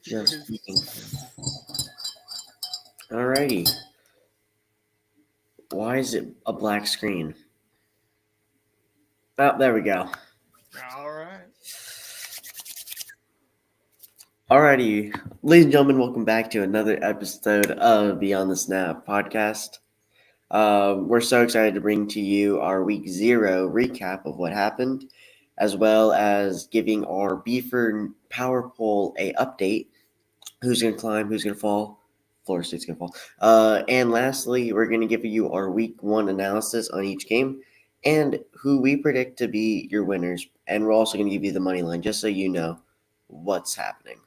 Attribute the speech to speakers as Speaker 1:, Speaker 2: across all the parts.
Speaker 1: Just speaking. Alrighty. Why is it a black screen? Oh, there we go.
Speaker 2: All right.
Speaker 1: Alrighty. Ladies and gentlemen, welcome back to another episode of Beyond the Snap podcast. We're so excited to bring to you our week 0 recap of what happened, as well as giving our BFER power poll a update. Who's going to climb? Who's going to fall? Florida State's going to fall. And lastly, we're going to give you our week 1 analysis on each game and who we predict to be your winners. And we're also going to give you the money line just so you know what's happening.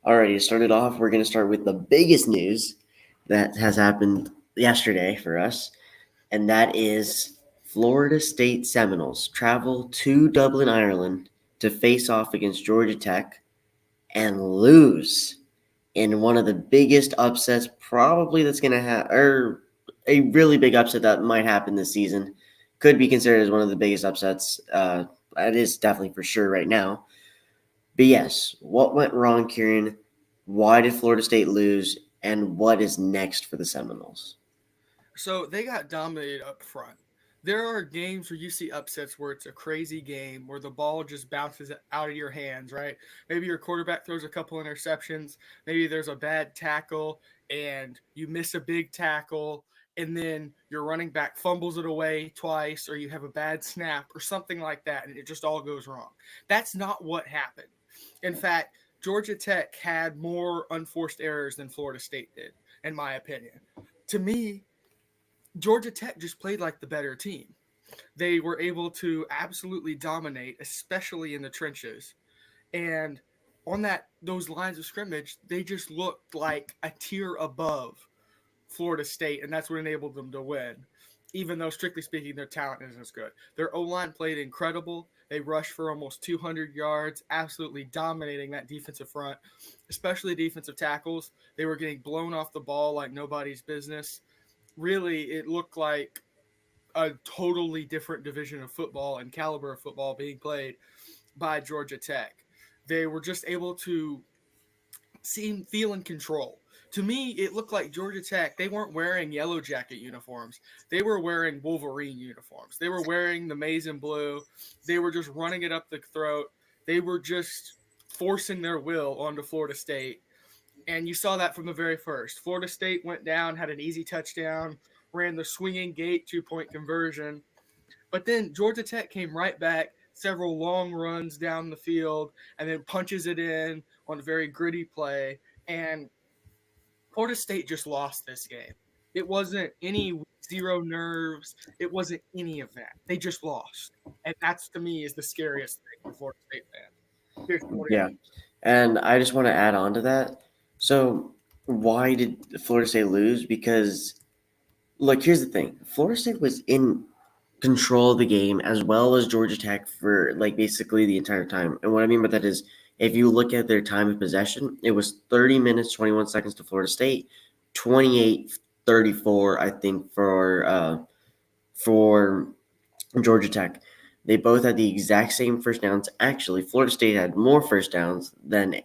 Speaker 1: Alrighty, to start it off, we're going to start with the biggest news that has happened yesterday for us, and that is Florida State Seminoles travel to Dublin, Ireland to face off against Georgia Tech and lose in one of the biggest upsets probably that's going to happen, or a really big upset that might happen this season. Could be considered as one of the biggest upsets. That is definitely for sure right now. But yes, what went wrong, Kieran? Why did Florida State lose? And what is next for the Seminoles?
Speaker 2: So they got dominated up front. There are games where you see upsets where it's a crazy game where the ball just bounces out of your hands, right? Maybe your quarterback throws a couple interceptions. Maybe there's a bad tackle and you miss a big tackle, and then your running back fumbles it away twice, or you have a bad snap or something like that, and it just all goes wrong. That's not what happened. In fact, Georgia Tech had more unforced errors than Florida State did, in my opinion. To me, Georgia Tech just played like the better team. They were able to absolutely dominate, especially in the trenches. And on those lines of scrimmage, they just looked like a tier above Florida State, and that's what enabled them to win. Even though, strictly speaking, their talent isn't as good. Their O line played incredible. They rushed for almost 200 yards, absolutely dominating that defensive front, especially defensive tackles. They were getting blown off the ball like nobody's business. Really, it looked like a totally different division of football and caliber of football being played by Georgia Tech. They were just able to feel in control. To me, it looked like Georgia Tech, they weren't wearing yellow jacket uniforms. They were wearing Wolverine uniforms. They were wearing the maize and blue. They were just running it up the throat. They were just forcing their will onto Florida State. And you saw that from the very first. Florida State went down, had an easy touchdown, ran the swinging gate 2-point conversion. But then Georgia Tech came right back, several long runs down the field, and then punches it in on a very gritty play. And Florida State just lost this game. It wasn't any zero nerves. It wasn't any of that. They just lost. And that's, to me, is the scariest thing for Florida State fans. Here's what
Speaker 1: Yeah. And I just want to add on to that. So, why did Florida State lose? Because, look, here's the thing Florida State was in control of the game as well as Georgia Tech for like basically the entire time. And what I mean by that is if you look at their time of possession, it was 30 minutes, 21 seconds to Florida State, 28-34, I think, for Georgia Tech. They both had the exact same first downs. Actually, Florida State had more first downs than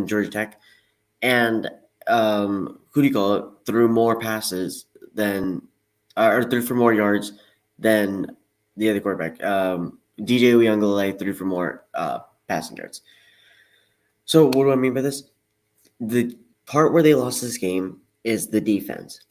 Speaker 1: Georgia Tech, and who do you call it? Threw more passes than or threw for more yards than the other quarterback. DJ Uyunglele threw for more passing yards. So what do I mean by this? The part where they lost this game is the defense.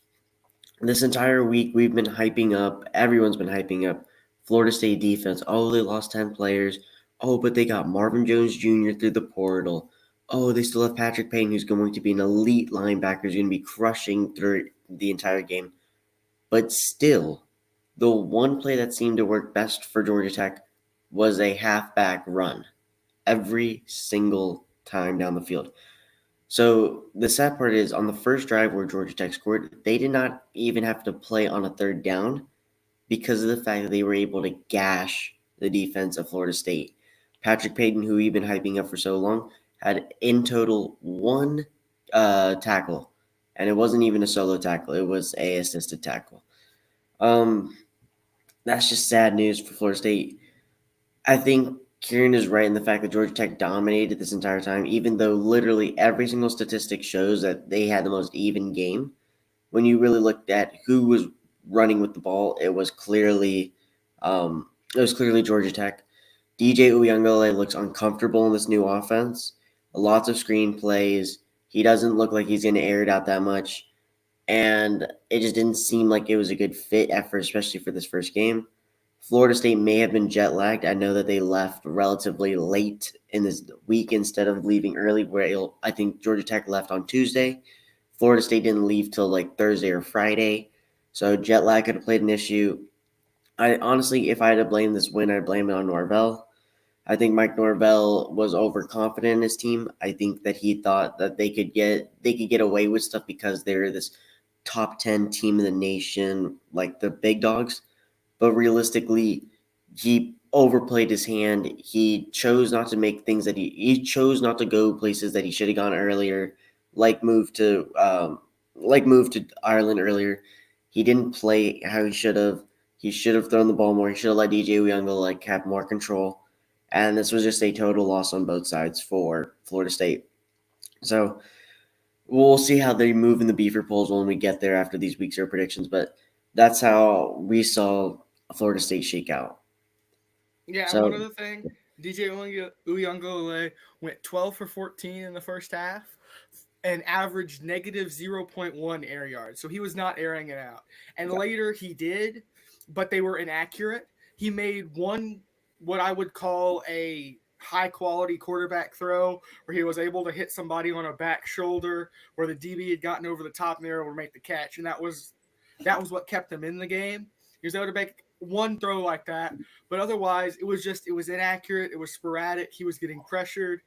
Speaker 1: This entire week we've been hyping up, everyone's been hyping up Florida State defense. Oh, they lost 10 players. Oh, but they got Marvin Jones Jr. through the portal. Oh, they still have Patrick Payne, who's going to be an elite linebacker, who's going to be crushing through the entire game. But still, the one play that seemed to work best for Georgia Tech was a halfback run every single time down the field. So the sad part is on the first drive where Georgia Tech scored, they did not even have to play on a third down because of the fact that they were able to gash the defense of Florida State. Patrick Payton, who we've been hyping up for so long, had in total one tackle, and it wasn't even a solo tackle; it was a assisted tackle. That's just sad news for Florida State. I think Kieran is right in the fact that Georgia Tech dominated this entire time, even though literally every single statistic shows that they had the most even game. When you really looked at who was running with the ball, it was clearly Georgia Tech. DJ Uyunglele looks uncomfortable in this new offense. Lots of screen plays. He doesn't look like he's going to air it out that much, and it just didn't seem like it was a good fit at first, especially for this first game. Florida State may have been jet lagged. I know that they left relatively late in this week instead of leaving early. Where I think Georgia Tech left on Tuesday. Florida State didn't leave till like Thursday or Friday, so jet lag could have played an issue. I honestly, if I had to blame this win, I'd blame it on Norvell. I think Mike Norvell was overconfident in his team. I think that he thought that they could get away with stuff because they're this top 10 team in the nation, like the big dogs. But realistically, he overplayed his hand. He chose not to make things that he chose not to go places that he should have gone earlier, like move to Ireland earlier. He didn't play how he should have. He should have thrown the ball more. He should have let DJ Uyunglele have more control. And this was just a total loss on both sides for Florida State. So we'll see how they move in the BFER polls when we get there after these week 0 predictions. But that's how we saw Florida State shake out.
Speaker 2: Yeah, and one
Speaker 1: So
Speaker 2: other thing, DJ Uyunglele went 12 for 14 in the first half and averaged negative 0.1 air yards. So he was not airing it out. And
Speaker 1: yeah,
Speaker 2: later he did, but they were inaccurate. He made one, what I would call a high quality quarterback throw where he was able to hit somebody on a back shoulder where the DB had gotten over the top and they were able to make the catch. And that was what kept them in the game. He was able to make one throw like that, but otherwise it was inaccurate. It was sporadic. He was getting pressured.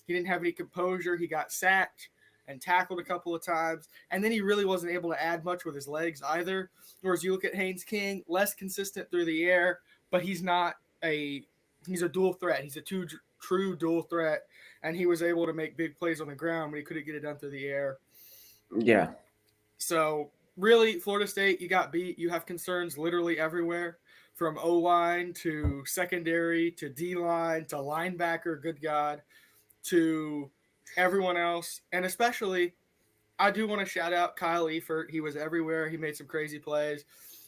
Speaker 2: He didn't have any composure. He got sacked and tackled a couple of times, and then he really wasn't able to add much with his legs either. Whereas you look at Haynes King, less consistent through the air, but he's a dual threat. He's a true dual threat, and he was able to make big plays on the ground when he couldn't get it done through the air.
Speaker 1: yeah,
Speaker 2: So really, Florida State, you got beat. You have concerns literally everywhere, from O line to secondary to D line to linebacker. Good God, to everyone else, and especially I do want to shout out Kyle Eifert. He was everywhere. He made some crazy plays.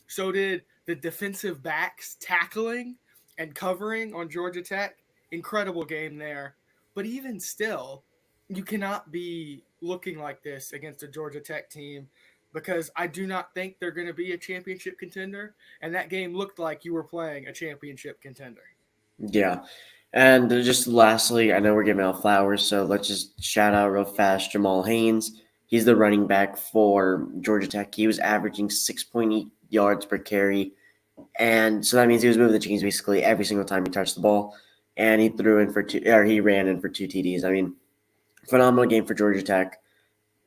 Speaker 2: So did the defensive backs tackling and covering on Georgia Tech. Incredible game there. But even still, you cannot be looking like this against a Georgia Tech team because I do not think they're going to be a championship contender. And that game looked like you were playing a championship contender.
Speaker 1: yeah. And just lastly, I know we're giving out flowers, so let's just shout out real fast Jamal Haynes. He's the running back for Georgia Tech. He was averaging 6.8 yards per carry. And so that means he was moving the chains basically every single time he touched the ball. And he ran in for two TDs. I mean, phenomenal game for Georgia Tech.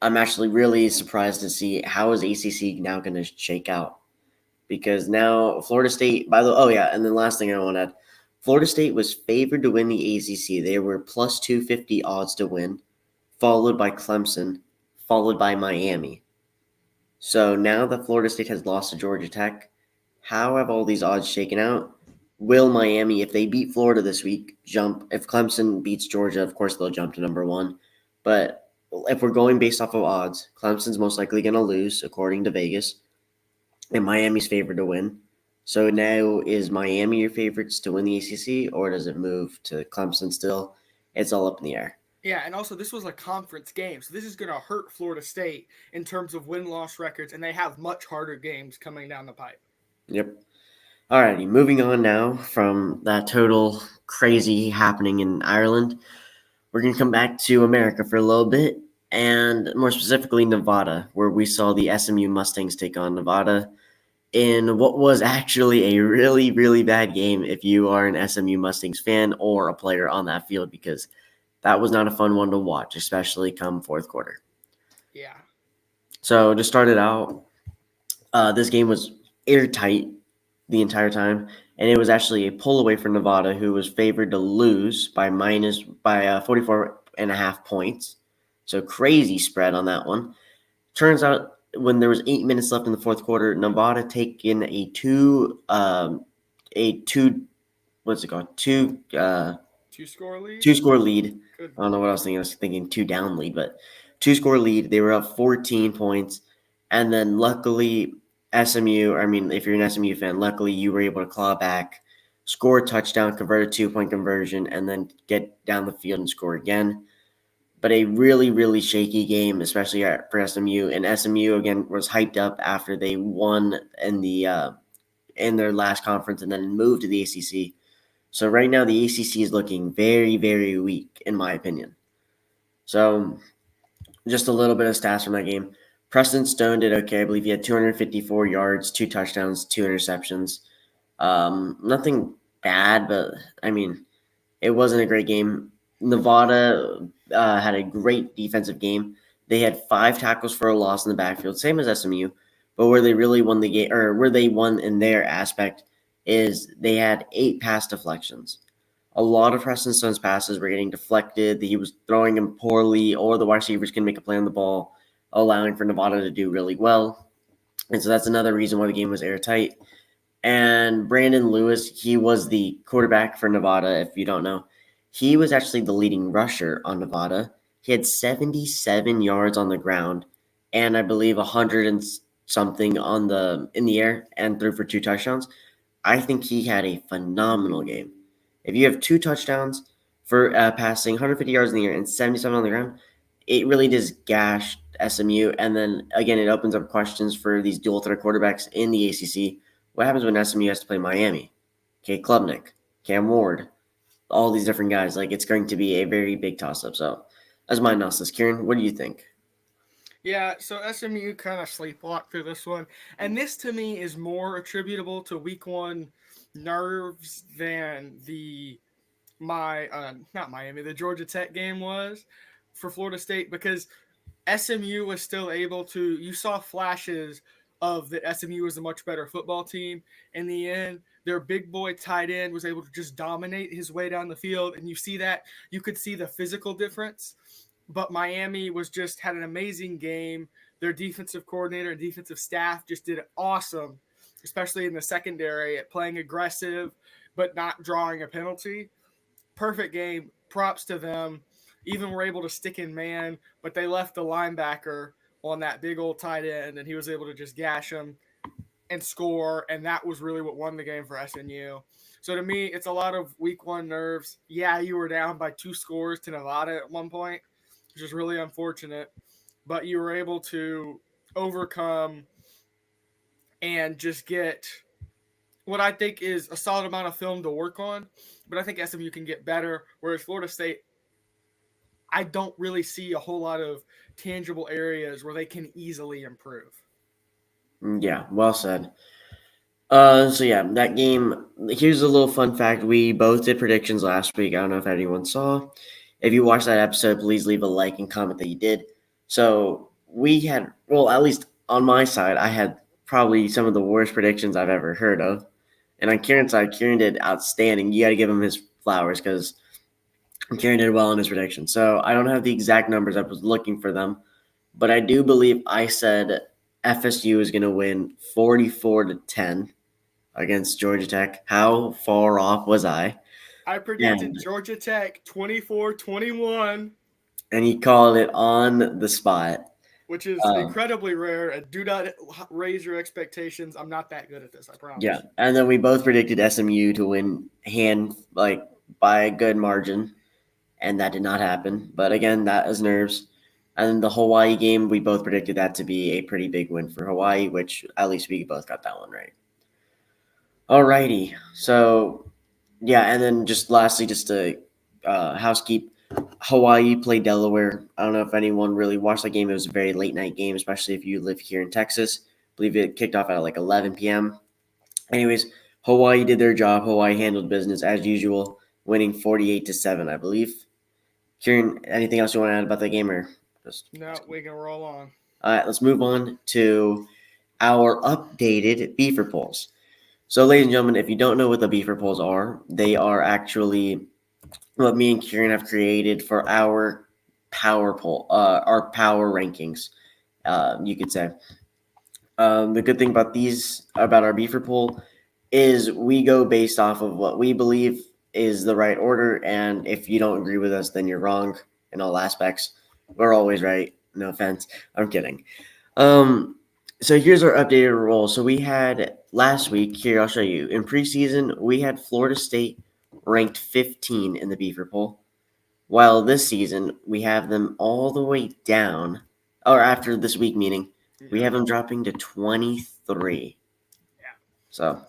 Speaker 1: I'm actually really surprised to see how is ACC now going to shake out because now Florida State. And then last thing I want to add, Florida State was favored to win the ACC. They were plus 250 odds to win, followed by Clemson, followed by Miami. So now that Florida State has lost to Georgia Tech, how have all these odds shaken out? Will Miami, if they beat Florida this week, jump? If Clemson beats Georgia, of course they'll jump to number one. But if we're going based off of odds, Clemson's most likely going to lose, according to Vegas, and Miami's favored to win. So now is Miami your favorites to win the ACC, or does it move to Clemson still? It's all up in the air.
Speaker 2: Yeah, and also this was a conference game, so this is going to hurt Florida State in terms of win-loss records, and they have much harder games coming down the pipe.
Speaker 1: Yep. Alrighty, moving on now from that total crazy happening in Ireland. We're going to come back to America for a little bit, and more specifically Nevada, where we saw the SMU Mustangs take on Nevada in what was actually a really, really bad game if you are an SMU Mustangs fan or a player on that field, because that was not a fun one to watch, especially come fourth quarter.
Speaker 2: Yeah.
Speaker 1: So to start it out, this game was airtight the entire time, and it was actually a pull away for Nevada, who was favored to lose by 44.5 points. So crazy spread on that one. Turns out when there was 8 minutes left in the fourth quarter, Nevada taken a two what's it called
Speaker 2: 2-score lead.
Speaker 1: 2-score lead.
Speaker 2: Good
Speaker 1: I don't know what I was
Speaker 2: lord.
Speaker 1: thinking. I was thinking 2-down lead, but 2-score lead. They were up 14 points, and then luckily SMU. I mean, if you're an SMU fan, luckily you were able to claw back, score a touchdown, convert a 2-point conversion, and then get down the field and score again. But a really, really shaky game, especially for SMU. And SMU again was hyped up after they won in their last conference and then moved to the ACC. So right now the ACC is looking very, very weak in my opinion. So just a little bit of stats from that game. Preston Stone did okay. I believe he had 254 yards, 2 touchdowns, 2 interceptions. Nothing bad, but I mean, it wasn't a great game. Nevada had a great defensive game. They had 5 tackles for a loss in the backfield, same as SMU. But where they really won the game, or where they won in their aspect, is they had 8 pass deflections. A lot of Preston Stone's passes were getting deflected. He was throwing them poorly, or the wide receivers can make a play on the ball, allowing for Nevada to do really well. And so that's another reason why the game was airtight. And Brandon Lewis, he was the quarterback for Nevada, if you don't know. He was actually the leading rusher on Nevada. He had 77 yards on the ground and I believe 100 and something in the air and threw for 2 touchdowns. I think he had a phenomenal game. If you have 2 touchdowns for passing 150 yards in the air and 77 on the ground, it really does gash SMU. And then again, it opens up questions for these dual threat quarterbacks in the ACC. What happens when SMU has to play Miami? Okay, Klubnik, Cam Ward, all these different guys. Like it's going to be a very big toss up. So that's my analysis. Kieran, what do you think?
Speaker 2: Yeah, so SMU kind of sleepwalked through this one, and this to me is more attributable to week one nerves than not Miami, the Georgia Tech game was for Florida State, because SMU was still able to. You saw flashes of that SMU was a much better football team. In the end, their big boy tight end was able to just dominate his way down the field, and you could see the physical difference. But Miami was just had an amazing game. Their defensive coordinator and defensive staff just did awesome, especially in the secondary at playing aggressive but not drawing a penalty. Perfect game. Props to them. Even were able to stick in man, but they left the linebacker on that big old tight end, and he was able to just gash him and score, and that was really what won the game for SNU. So to me, it's a lot of week one nerves. Yeah, you were down by 2 scores to Nevada at one point, which is really unfortunate, but you were able to overcome and just get what I think is a solid amount of film to work on. But I think SMU can get better, whereas Florida State, I don't really see a whole lot of tangible areas where they can easily improve.
Speaker 1: Yeah, well said. So yeah, that game. Here's a little fun fact: we both did predictions last week. I don't know if anyone saw. If you watched that episode, please leave a like and comment that you did. So we had, well, at least on my side, I had probably some of the worst predictions I've ever heard of. And on Kieran's side, Kieran did outstanding. You got to give him his flowers because Kieran did well in his prediction. So I don't have the exact numbers. I was looking for them, but I do believe I said FSU is going to win 44-10 against Georgia Tech. How far off was I?
Speaker 2: I predicted
Speaker 1: And
Speaker 2: Georgia Tech 24-21,
Speaker 1: and he called it on the spot.
Speaker 2: which is
Speaker 1: Um,
Speaker 2: incredibly rare. And do not raise your expectations. I'm not that good at this, I
Speaker 1: yeah,
Speaker 2: promise.
Speaker 1: and then we both predicted SMU to win by a good margin, and that did not happen. But again, that is nerves. And then the Hawaii game, we both predicted that to be a pretty big win for Hawaii, which at least we both got that one right. Alrighty, so yeah, and then just lastly, just to housekeep, Hawaii played Delaware. I don't know if anyone really watched that game. It was a very late night game, especially if you live here in Texas. I believe it kicked off at like 11 p.m. Anyways, Hawaii did their job. Hawaii handled business as usual, winning 48-7, I believe. Kieran, anything else you want to add about that game, or just?
Speaker 2: No, we can roll on.
Speaker 1: All right, let's move on to our updated BFER polls. So, ladies and gentlemen, if you don't know what the BFER polls are, they are actually what me and Kieran have created for our power poll, our power rankings, you could say. The good thing about our BFER poll is we go based off of what we believe is the right order. And if you don't agree with us, then you're wrong in all aspects. We're always right. No offense. I'm kidding. Um, so here's our updated roll. So we had last week, here I'll show you. In preseason, we had Florida State ranked 15 in the BFER poll, while this season we have them all the way down, or after this week meeting, we
Speaker 2: Yeah.
Speaker 1: have them dropping to 23.
Speaker 2: Yeah.
Speaker 1: So,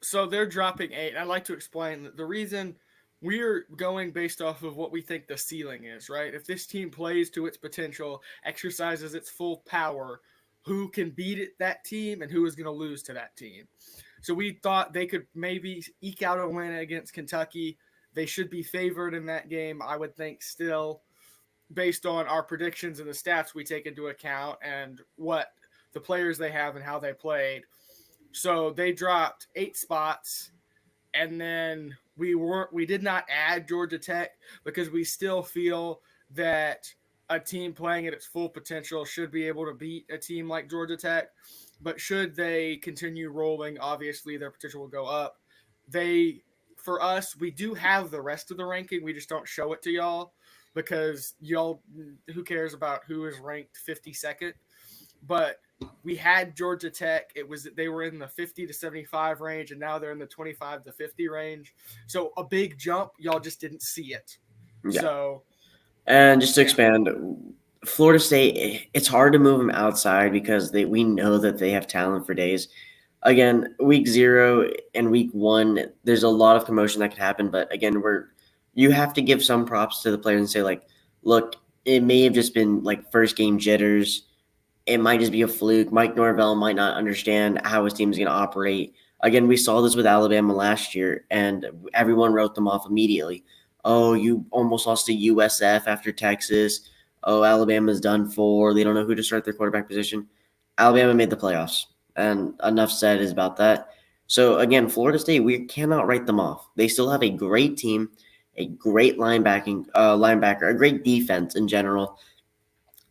Speaker 2: So they're dropping 8. I'd like to explain that the reason we're going based off of what we think the ceiling is, right? If this team plays to its potential, exercises its full power, who can beat that team and who is going to lose to that team. So we thought they could maybe eke out a win against Kentucky. They should be favored in that game, I would think, still, based on our predictions and the stats we take into account and what the players they have and how they played. So they dropped 8 spots, and then we did not add Georgia Tech because we still feel that a team playing at its full potential should be able to beat a team like Georgia Tech. But should they continue rolling, obviously their potential will go up. They For us, we do have the rest of the ranking. We just don't show it to y'all because y'all, who cares about who is ranked 52nd? But we had Georgia Tech. They were in the 50 to 75 range, and now they're in the 25 to 50 range. So a big jump. Y'all just didn't see it.
Speaker 1: yeah.
Speaker 2: So
Speaker 1: And just to
Speaker 2: yeah,
Speaker 1: expand, Florida State, it's hard to move them outside because we know that they have talent for days. Again, week 0 and week 1, there's a lot of commotion that could happen. But again, you have to give some props to the players and say, like, look, it may have just been like first game jitters. It might just be a fluke. Mike Norvell might not understand how his team is going to operate. Again, we saw this with Alabama last year, and everyone wrote them off immediately. Oh, you almost lost to USF after Texas. Oh, Alabama's done for. They don't know who to start their quarterback position. Alabama made the playoffs, and enough said is about that. So again, Florida State, we cannot write them off. They still have a great team, a great linebacker, a great defense in general,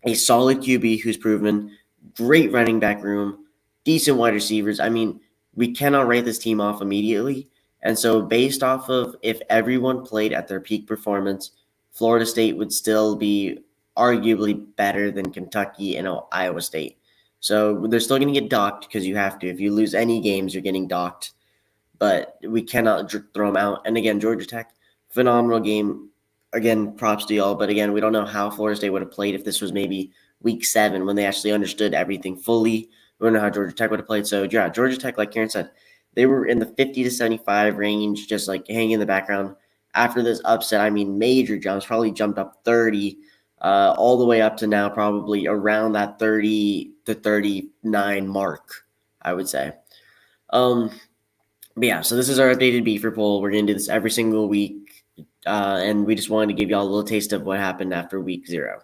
Speaker 1: a solid QB who's proven, great running back room, decent wide receivers. I mean, we cannot write this team off immediately. And so, based off of if everyone played at their peak performance, Florida State would still be arguably better than Kentucky and Iowa State. So, they're still going to get docked because you have to. If you lose any games, you're getting docked, but we cannot throw them out. And again, Georgia Tech, phenomenal game. Again, props to y'all. But again, we don't know how Florida State would have played if this was maybe week 7 when they actually understood everything fully. We don't know how Georgia Tech would have played. So, yeah, Georgia Tech, like Kieran said, they were in the 50 to 75 range, just like hanging in the background. After this upset, I mean, major jumps, probably jumped up 30, all the way up to now, probably around that 30 to 39 mark, I would say. Um, but yeah, so this is our updated BFER poll. We're going to do this every single week. And we just wanted to give y'all a little taste of what happened after week 0.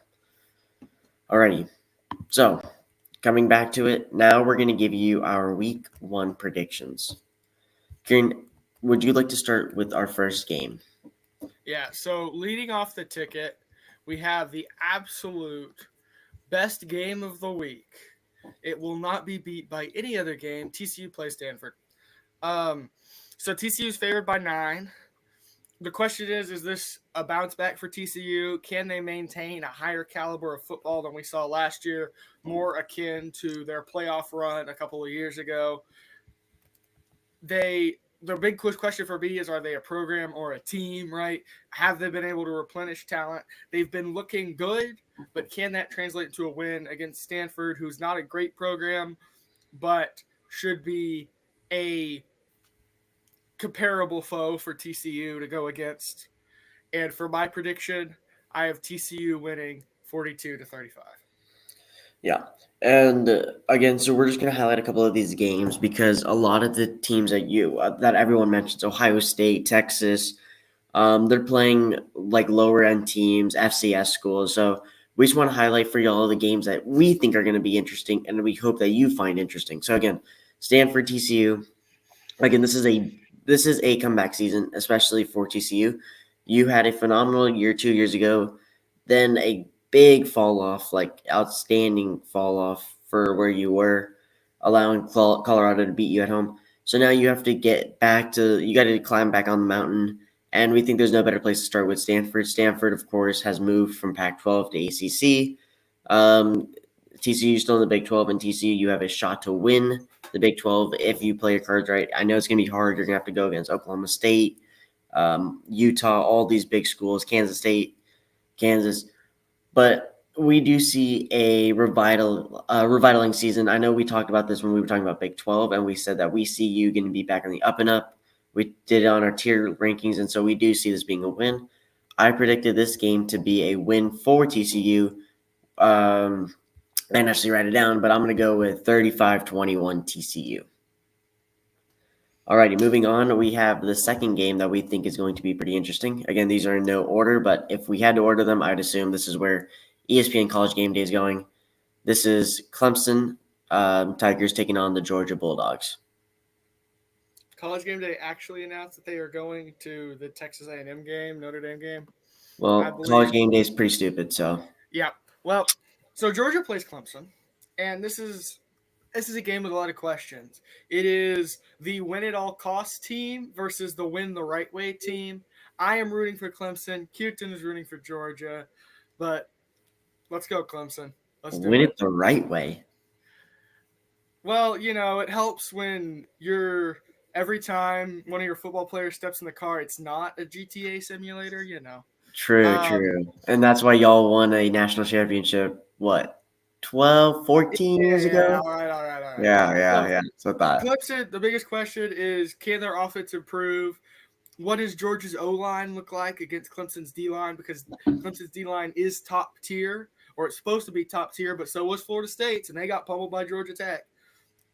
Speaker 1: Alrighty. So, coming back to it, now we're going to give you our week 1 predictions. Kieran, would you like to start with our first game?
Speaker 2: yeah. So leading off the ticket, we have the absolute best game of the week. It will not be beat by any other game. TCU plays Stanford. Um, so TCU is favored by 9. The question is this a bounce back for TCU? Can they maintain a higher caliber of football than we saw last year, more akin to their playoff run a couple of years ago? The big question for me is, are they a program or a team, right? Have they been able to replenish talent? They've been looking good, but can that translate into a win against Stanford, who's not a great program, but should be a comparable foe for TCU to go against? And for my prediction, I have TCU winning 42 to 35.
Speaker 1: Yeah. And again, so we're just going to highlight a couple of these games because a lot of the teams that everyone mentions, Ohio State, Texas, they're playing like lower end teams, FCS schools. So we just want to highlight for y'all the games that we think are going to be interesting and we hope that you find interesting. So again, Stanford, TCU. Again, this is a comeback season, especially for TCU. You had a phenomenal year 2 years ago, then a big fall off, like outstanding fall off for where you were, allowing Colorado to beat you at home. So now you have to you got to climb back on the mountain And we think there's no better place to start with Stanford. Stanford, of course, has moved from Pac-12 to ACC. TCU still in the Big 12, and TCU, you have a shot to win the Big 12 if you play your cards right. I know it's going to be hard. You're going to have to go against Oklahoma State, Utah, all these big schools, Kansas State, Kansas. But we do see a revitaling season. I know we talked about this when we were talking about Big 12, and we said that we see you going to be back on the up and up. We did it on our tier rankings, and so we do see this being a win. I predicted this game to be a win for TCU. I didn't actually write it down, but I'm going to go with 35-21 TCU. Alrighty, moving on, we have the second game that we think is going to be pretty interesting. Again, these are in no order, but if we had to order them, I'd assume this is where ESPN College Game Day is going. This is Clemson Tigers taking on the Georgia Bulldogs.
Speaker 2: College Game Day actually announced that they are going to the Texas A&M game, Notre Dame game.
Speaker 1: Well, College Game Day is pretty stupid, so.
Speaker 2: Yeah. Well, so Georgia plays Clemson, and this is a game with a lot of questions. It is the win at all costs team versus the win the right way team. I am rooting for Clemson. Kirtan is rooting for Georgia, but let's go Clemson. Let's do
Speaker 1: win it the right way.
Speaker 2: Well, it helps when you're every time one of your football players steps in the car, it's not a GTA simulator,
Speaker 1: True. And that's why y'all won a national championship, what, 12, 14 years ago?
Speaker 2: All right.
Speaker 1: Yeah. So I thought.
Speaker 2: Clemson, the biggest question is, can their offense improve? What does Georgia's O-line look like against Clemson's D-line? Because Clemson's D-line is top tier, or it's supposed to be top tier, but so was Florida State's, and they got pummeled by Georgia Tech.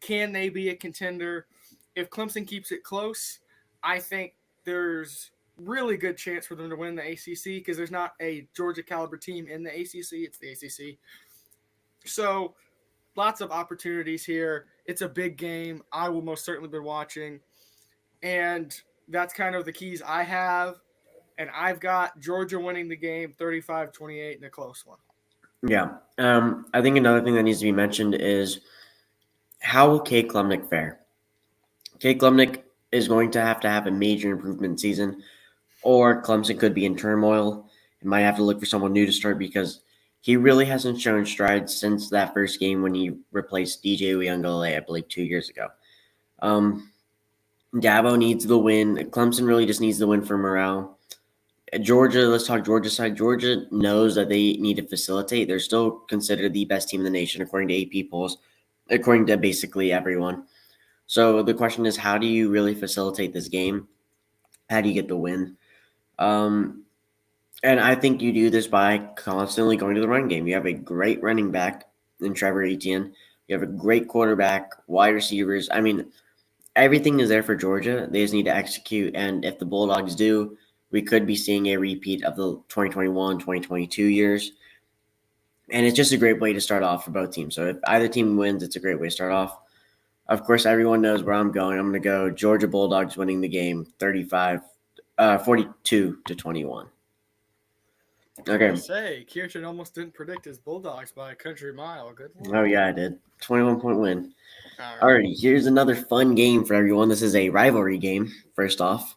Speaker 2: Can they be a contender? If Clemson keeps it close, I think there's really good chance for them to win the ACC because there's not a Georgia caliber team in the ACC. It's the ACC. So lots of opportunities here. It's a big game. I will most certainly be watching. And that's kind of the keys I have. And I've got Georgia winning the game 35-28 in a close one.
Speaker 1: Yeah. I think another thing that needs to be mentioned is how will Kate Klubnik fare? Kate Klubnik is going to have a major improvement season, or Clemson could be in turmoil and might have to look for someone new to start because he really hasn't shown strides since that first game when he replaced DJ Uyunglele, I believe, 2 years ago. Dabo needs the win. Clemson really just needs the win for morale. Georgia, let's talk Georgia side. Georgia knows that they need to facilitate. They're still considered the best team in the nation, according to AP polls, according to basically everyone. So the question is, how do you really facilitate this game? How do you get the win? And I think you do this by constantly going to the run game. You have a great running back in Trevor Etienne. You have a great quarterback, wide receivers. I mean, everything is there for Georgia. They just need to execute. And if the Bulldogs do, we could be seeing a repeat of the 2021, 2022 years. And it's just a great way to start off for both teams. So if either team wins, it's a great way to start off. Of course, everyone knows where I'm going. I'm going to go Georgia Bulldogs winning the game 42-21. Okay.
Speaker 2: Say, Kirtan almost didn't predict his Bulldogs by a country mile. Good one.
Speaker 1: Oh, yeah, I did. 21-point win. All right, here's another fun game for everyone. This is a rivalry game, first off.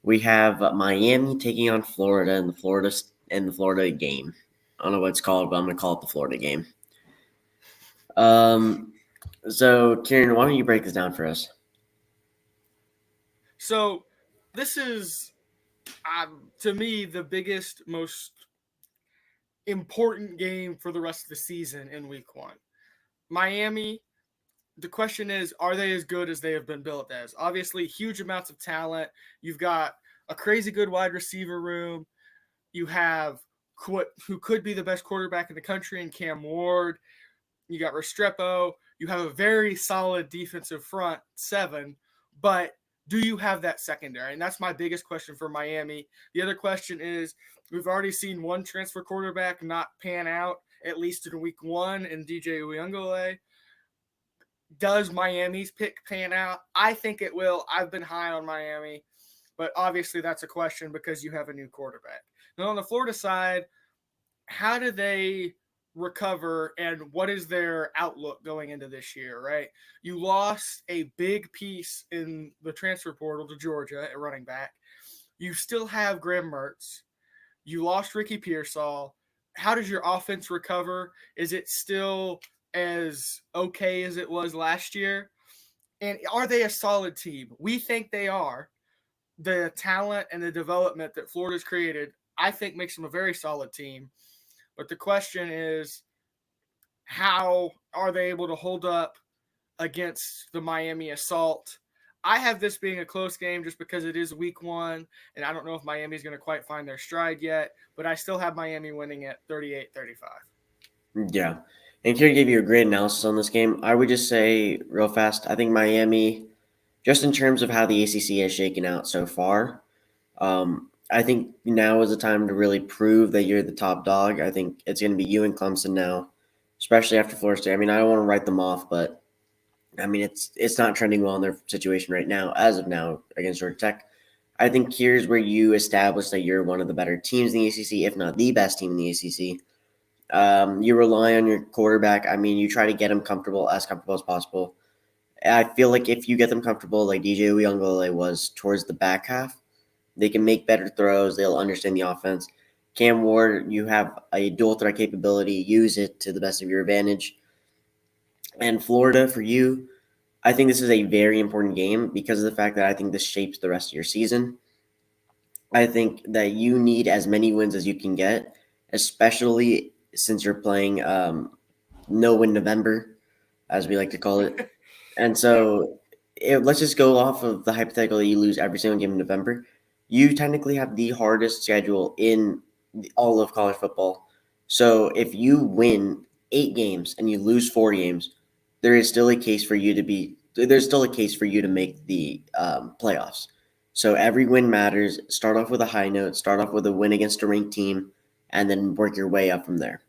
Speaker 1: We have Miami taking on Florida in the Florida game. I don't know what it's called, but I'm going to call it the Florida game. So, Kieran, why don't you break this down for us?
Speaker 2: So, this is, to me, the biggest, most important game for the rest of the season in week one. Miami, the question is, are they as good as they have been built as? Obviously, huge amounts of talent. You've got a crazy good wide receiver room. You have who could be the best quarterback in the country in Cam Ward. You got Restrepo. You have a very solid defensive front seven, but do you have that secondary? And that's my biggest question for Miami. The other question is, we've already seen one transfer quarterback not pan out, at least in week one, in DJ Uyunglele. Does Miami's pick pan out? I think it will. I've been high on Miami, but obviously that's a question because you have a new quarterback. Now on the Florida side, how do they recover and what is their outlook going into this year, right? You lost a big piece in the transfer portal to Georgia at running back. You still have Graham Mertz. You lost Ricky Pearsall. How does your offense recover? Is it still as okay as it was last year? And are they a solid team? We think they are. The talent and the development that Florida's created, I think, makes them a very solid team. But the question is, how are they able to hold up against the Miami Assault? I have this being a close game just because it is week one, and I don't know if Miami's going to quite find their stride yet, but I still have Miami winning at 38-35.
Speaker 1: Yeah. And Kieran gave you a great analysis on this game. I would just say real fast, I think Miami, just in terms of how the ACC has shaken out so far, I think now is the time to really prove that you're the top dog. I think it's going to be you and Clemson now, especially after Florida State. I mean, I don't want to write them off, but I mean, it's not trending well in their situation right now, as of now, against Georgia Tech. I think here's where you establish that you're one of the better teams in the ACC, if not the best team in the ACC. You rely on your quarterback. I mean, you try to get him comfortable as possible. I feel like if you get them comfortable, like DJ Uyunglele was towards the back half, they can make better throws. They'll understand the offense. Cam Ward, you have a dual threat capability. Use it to the best of your advantage. And Florida, for you, I think this is a very important game because of the fact that I think this shapes the rest of your season. I think that you need as many wins as you can get, especially since you're playing no win November, as we like to call it. And
Speaker 2: Yep.
Speaker 1: so let's just go off of the hypothetical that you lose every single game in November. You technically have the hardest schedule in all of college football. So if you win 8 games and you lose 4 games, there is still a case for you to be. There's still a case for you to make the playoffs. So every win matters. Start off with a high note. Start off with a win against a ranked team, and then work your way up from there.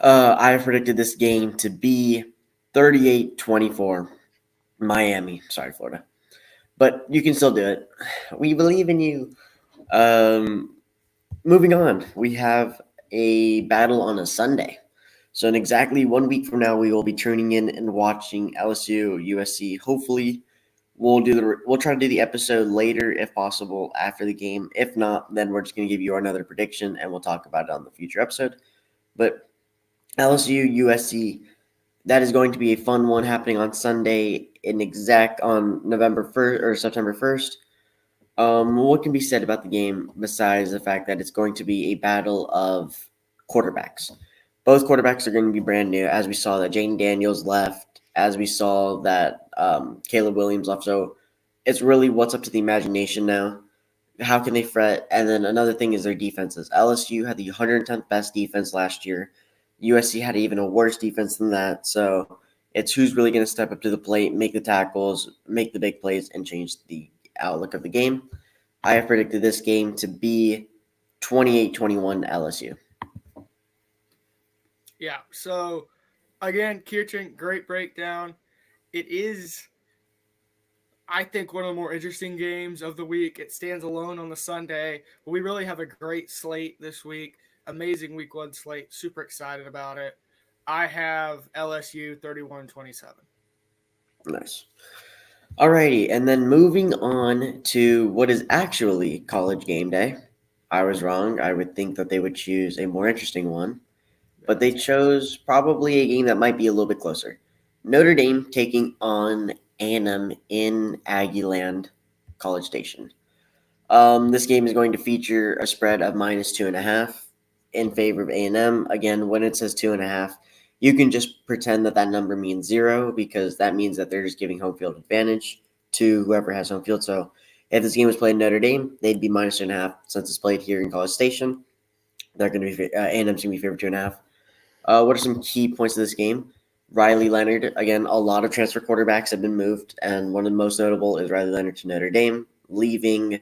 Speaker 1: I have predicted this game to be 38-24 Miami. Sorry, Florida. But you can still do it. We believe in you. Moving on, we have a battle on a Sunday. So in exactly 1 week from now, we will be tuning in and watching LSU USC. Hopefully, we'll try to do the episode later if possible after the game. If not, then we're just going to give you another prediction and we'll talk about it on the future episode. But LSU USC, that is going to be a fun one happening on Sunday on November 1st or September 1st. What can be said about the game besides the fact that it's going to be a battle of quarterbacks? Both quarterbacks are going to be brand new, as we saw that Jane Daniels left, as we saw that Caleb Williams left. So it's really what's up to the imagination now. How can they fret? And then another thing is their defenses. LSU had the 110th best defense last year. USC had even a worse defense than that. So it's who's really going to step up to the plate, make the tackles, make the big plays, and change the outlook of the game. I have predicted this game to be 28-21 LSU.
Speaker 2: Yeah. So, again, Kirtan, great breakdown. It is, I think, one of the more interesting games of the week. It stands alone on the Sunday, but we really have a great slate this week. Amazing week one slate. Super excited about it. I have LSU 31-27.
Speaker 1: Nice. Alrighty, and then moving on to what is actually college game day. I was wrong. I would think that they would choose a more interesting one, but they chose probably a game that might be a little bit closer. Notre Dame taking on A&M in Aggieland College Station. This game is going to feature a spread of -2.5 in favor of A&M. Again, when it says 2.5, you can just pretend that number means 0 because that means that they're just giving home field advantage to whoever has home field. So if this game was played in Notre Dame, they'd be -2.5. Since it's played here in College Station, they're going to be A&M's going to be favored 2.5. What are some key points of this game? Riley Leonard, again, a lot of transfer quarterbacks have been moved, and one of the most notable is Riley Leonard to Notre Dame, leaving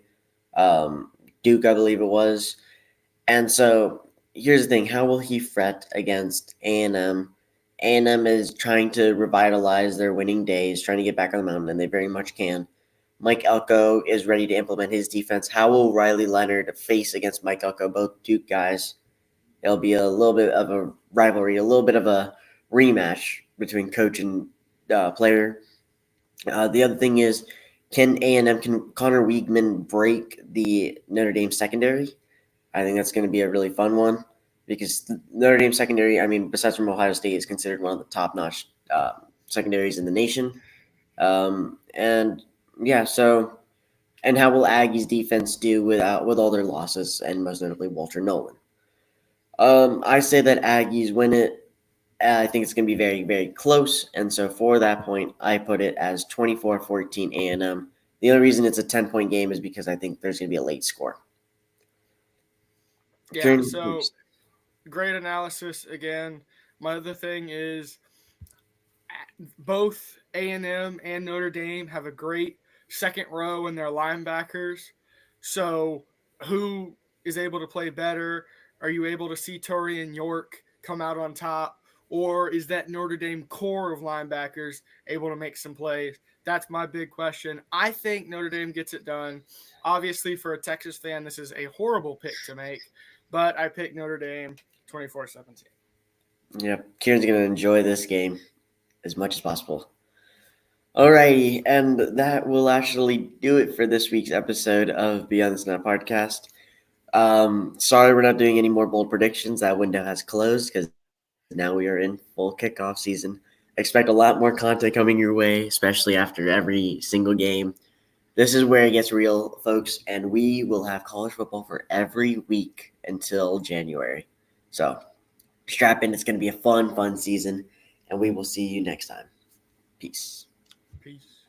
Speaker 1: Duke, I believe it was. And so here's the thing: how will he fret against A&M? A&M is trying to revitalize their winning days, trying to get back on the mountain, and they very much can. Mike Elko is ready to implement his defense. How will Riley Leonard face against Mike Elko, both Duke guys? It'll be a little bit of a rivalry, a little bit of a rematch between coach and player. The other thing is Can Connor Weigman break the Notre Dame secondary? I think that's going to be a really fun one because Notre Dame secondary, I mean, besides from Ohio State, is considered one of the top-notch secondaries in the nation. And yeah, so and how will Aggies defense do with all their losses and most notably Walter Nolan? I say that Aggies win it. I think it's going to be very, very close. And so for that point, I put it as 24-14 A&M. The only reason it's a 10-point game is because I think there's going to be a late score.
Speaker 2: Yeah,
Speaker 1: Kieran,
Speaker 2: so great analysis again. My other thing is both A&M and Notre Dame have a great second row in their linebackers. So who is able to play better? Are you able to see Torian York come out on top? Or is that Notre Dame core of linebackers able to make some plays? That's my big question. I think Notre Dame gets it done. Obviously, for a Texas fan, this is a horrible pick to make, but I pick Notre Dame 24-17.
Speaker 1: yeah, Kieran's going to enjoy this game as much as possible. Alrighty, and that will actually do it for this week's episode of Beyond the Snap podcast. Sorry we're not doing any more bold predictions. That window has closed because now we are in full kickoff season. Expect a lot more content coming your way, especially after every single game. This is where it gets real, folks, and we will have college football for every week until January. So strap in. It's going to be a fun season, and we will see you next time. Peace.
Speaker 2: Peace.